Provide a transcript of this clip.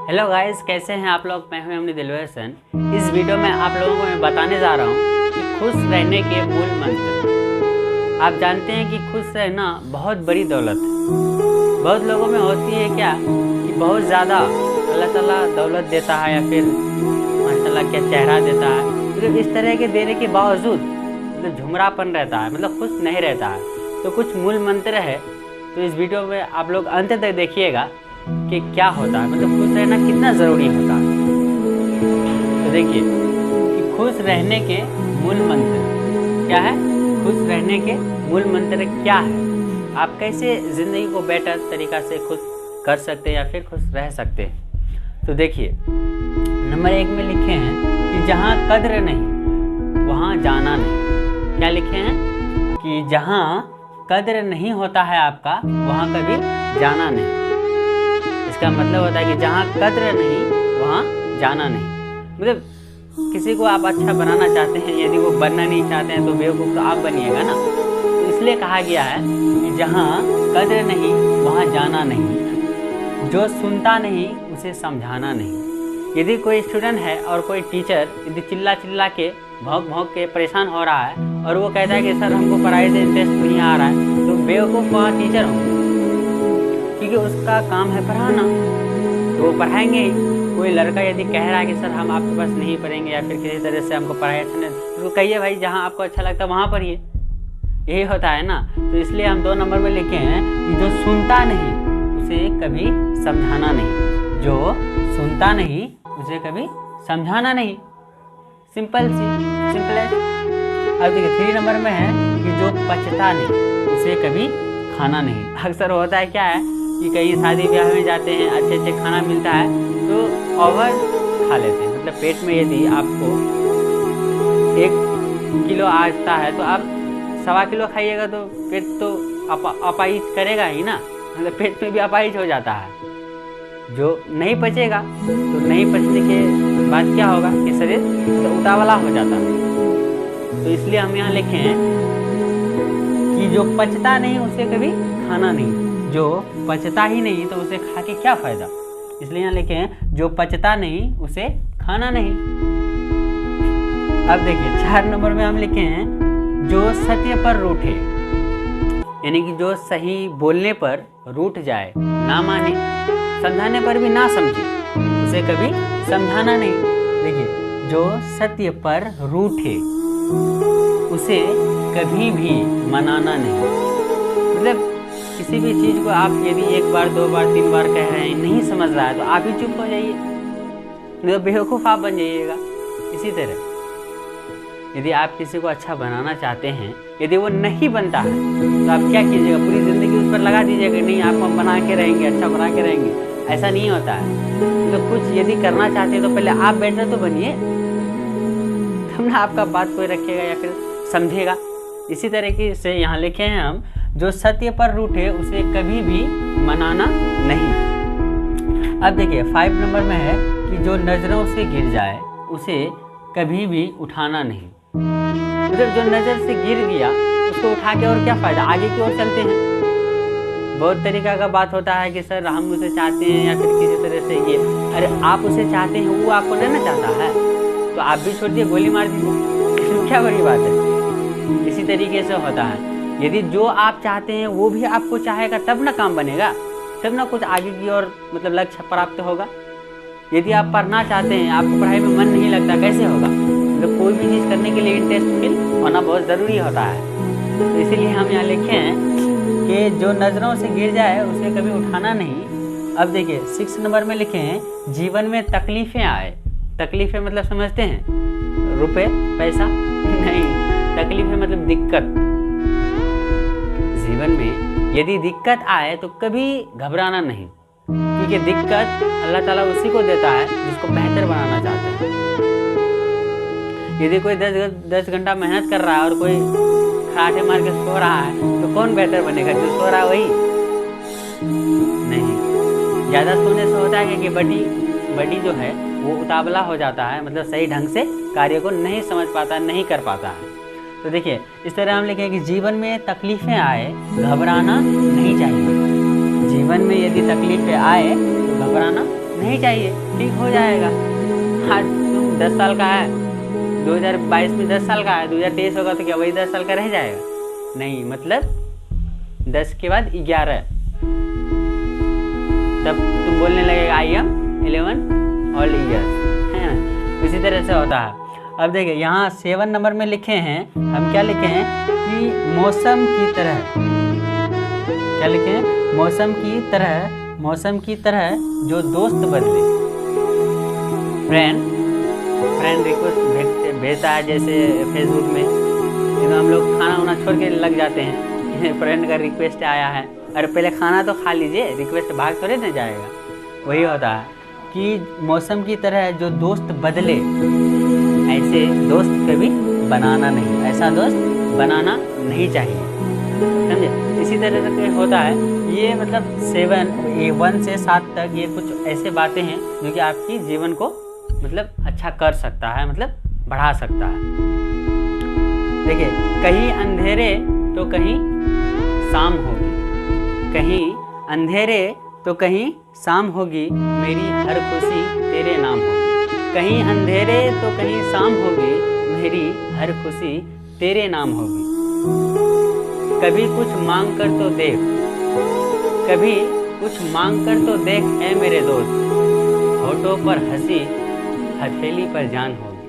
Hello guys, कैसे हैं आप लोग। मैं हूं अपनी दिलवर हसन। इस वीडियो में आप लोगों को मैं बताने जा रहा हूं कि खुश रहने के मूल मंत्र। आप जानते हैं कि खुश रहना बहुत बड़ी दौलत है। बहुत लोगों में होती है क्या कि बहुत ज़्यादा अल्लाह ताला दौलत देता है या फिर माशाल्लाह क्या चेहरा देता है, मतलब इस तरह के देने के बावजूद मतलब झुमरापन रहता है, मतलब खुश नहीं रहता है। तो कुछ मूल मंत्र है, तो इस वीडियो में आप लोग अंत तक देखिएगा कि क्या होता है, मतलब खुश रहना कितना ज़रूरी होता है। तो देखिए कि खुश रहने के मूल मंत्र क्या है। खुश रहने के मूल मंत्र क्या है, आप कैसे ज़िंदगी को बेटर तरीक़ा से खुश कर सकते हैं या फिर खुश रह सकते हैं। तो देखिए नंबर 1 में लिखे हैं कि जहाँ कद्र नहीं वहाँ जाना नहीं। क्या लिखे हैं कि जहाँ कद्र नहीं होता है आपका वहाँ कभी जाना नहीं। इसका मतलब होता है कि जहाँ कद्र नहीं वहाँ जाना नहीं। मतलब किसी को आप अच्छा बनाना चाहते हैं, यदि वो बनना नहीं चाहते हैं तो बेवकूफ़ तो आप बनिएगा ना। तो इसलिए कहा गया है कि जहाँ कद्र नहीं वहाँ जाना नहीं, जो सुनता नहीं उसे समझाना नहीं। यदि कोई स्टूडेंट है और कोई टीचर यदि चिल्ला चिल्ला के भौंक भौंक के परेशान हो रहा है और वो कहता है कि सर हमको पढ़ाई से इंटरेस्ट नहीं आ रहा है, तो बेवकूफ़ वहाँ टीचर होंगे, क्योंकि उसका काम है पढ़ाना, तो वो पढ़ाएंगे ही। कोई लड़का यदि कह रहा है कि सर हम आपके पास नहीं पढ़ेंगे या फिर किसी तरह से हमको पढ़ाई अच्छा नहीं, तो कहिए भाई जहाँ आपको अच्छा लगता है वहाँ पढ़िए। यही होता है ना। तो इसलिए हम 2 नंबर में लिखे हैं कि जो सुनता नहीं उसे कभी समझाना नहीं। जो सुनता नहीं उसे कभी समझाना नहीं। सिंपलेस्ट। अब देखिए 3 नंबर में है कि जो पचता नहीं उसे कभी खाना नहीं। अक्सर होता है क्या है कि कहीं शादी ब्याह में जाते हैं, अच्छे अच्छे खाना मिलता है तो ओवर खा लेते हैं। मतलब पेट में यदि आपको 1 किलो आता है तो आप 1.25 किलो खाइएगा तो पेट तो अपाहिज करेगा ही ना, मतलब पेट में भी अपाहिज हो जाता है। जो नहीं पचेगा तो नहीं पचने के बाद क्या होगा कि शरीर तो उतावला हो जाता है। तो इसलिए हम यहाँ लिखे हैं कि जो पचता नहीं उसे कभी खाना नहीं। जो पचता ही नहीं तो उसे खा के क्या फ़ायदा। इसलिए यहाँ लिखे हैं जो पचता नहीं उसे खाना नहीं। अब देखिए 4 नंबर में हम लिखे हैं जो सत्य पर रूठे, यानी कि जो सही बोलने पर रूठ जाए, ना माने, समझाने पर भी ना समझे, उसे कभी समझाना नहीं। देखिए जो सत्य पर रूठे उसे कभी भी मनाना नहीं। मतलब किसी भी चीज़ को आप यदि 1 बार 2 बार 3 बार कह रहे हैं, नहीं समझ रहा है तो आप ही चुप हो जाइए, नहीं तो बेवकूफ़ आप बन जाइएगा। इसी तरह यदि आप किसी को अच्छा बनाना चाहते हैं, यदि वो नहीं बनता है तो आप क्या कीजिएगा, पूरी ज़िंदगी उस पर लगा दीजिएगा, नहीं आप हम बना के रहेंगे, अच्छा बना के रहेंगे। ऐसा नहीं होता है। तो कुछ यदि करना चाहते हैं तो पहले आप बेटर तो बनिए, तब ना आपका बात कोई रखेगा या फिर समझेगा। इसी तरीके से यहाँ लिखे हैं हम जो सत्य पर रूठे उसे कभी भी मनाना नहीं। अब देखिए 5 नंबर में है कि जो नज़रों से गिर जाए उसे कभी भी उठाना नहीं। मतलब जो नज़र से गिर गया उसको उठा के और क्या फ़ायदा, आगे की ओर चलते हैं। बहुत तरीका का बात होता है कि सर हम उसे चाहते हैं या फिर किसी तरह से ये, अरे आप उसे चाहते हैं, वो आपको लेना चाहता है तो आप भी छोड़ दिए, गोली मार दीजिए, इसमें क्या बड़ी बात है। इसी तरीके से होता है, यदि जो आप चाहते हैं वो भी आपको चाहेगा तब ना काम बनेगा, तब ना कुछ आगे की ओर मतलब लक्ष्य प्राप्त होगा। यदि आप पढ़ना चाहते हैं, आपको पढ़ाई में मन नहीं लगता, कैसे होगा। मतलब कोई भी चीज़ करने के लिए इंटरेस्ट फील होना बहुत ज़रूरी होता है। तो इसीलिए हम यहाँ लिखे हैं कि जो नज़रों से गिर जाए उसे कभी उठाना नहीं। अब देखिए 6 नंबर में लिखे हैं जीवन में तकलीफ़ें आए। तकलीफ़ें मतलब समझते हैं, रुपए पैसा नहीं, तकलीफ़ें मतलब दिक्कत। जीवन में यदि दिक्कत आए तो कभी घबराना नहीं, क्योंकि दिक्कत अल्लाह ताला उसी को देता है जिसको बेहतर बनाना चाहते हैं। यदि कोई 10 घंटा मेहनत कर रहा है और कोई खराटे मार के सो रहा है तो कौन बेहतर बनेगा, जो सो रहा है वही नहीं। ज़्यादा सोने से होता है कि बड़ी जो है वो उतावला हो जाता है, मतलब सही ढंग से कार्य को नहीं समझ पाता, नहीं कर पाता है। तो देखिए इस तरह हम लिखें कि जीवन में तकलीफ़ें आए घबराना नहीं चाहिए। जीवन में यदि तकलीफ़ें आए तो घबराना नहीं चाहिए, ठीक हो जाएगा। आज तुम 10 साल का है, 2022 में 10 साल का है, 2023 होगा तो क्या वही 10 साल का रह जाएगा? नहीं, मतलब 10 के बाद 11, तब तुम बोलने लगेगा आई एम 11 ऑल ईयर्स, है ना? इसी तरह से होता है। अब देखिए यहाँ 7 नंबर में लिखे हैं, हम क्या लिखे हैं कि मौसम की तरह, क्या लिखे हैं? मौसम की तरह जो दोस्त बदले। फ्रेंड रिक्वेस्ट भेजता है जैसे फेसबुक में, लेकिन हम लोग खाना वाना छोड़ के लग जाते हैं, फ्रेंड का रिक्वेस्ट आया है, अरे पहले खाना तो खा लीजिए, रिक्वेस्ट भाग थोड़े न जाएगा। वही होता है कि मौसम की तरह जो दोस्त बदले, ऐसे दोस्त कभी बनाना नहीं, ऐसा दोस्त बनाना नहीं चाहिए, समझे? इसी तरह से होता है ये, मतलब 1 से 7 तक ये कुछ ऐसे बातें हैं जो कि आपकी जीवन को मतलब अच्छा कर सकता है, मतलब बढ़ा सकता है। देखिए, कहीं अंधेरे तो कहीं शाम होगी, कहीं अंधेरे तो कहीं शाम होगी, मेरी हर खुशी तेरे नाम होगी। कहीं अंधेरे तो कहीं शाम होगी, मेरी हर खुशी तेरे नाम होगी। कभी कुछ मांग कर तो देख, कभी कुछ मांग कर तो देख ऐ मेरे दोस्त, होठों पर हंसी हथेली पर जान होगी।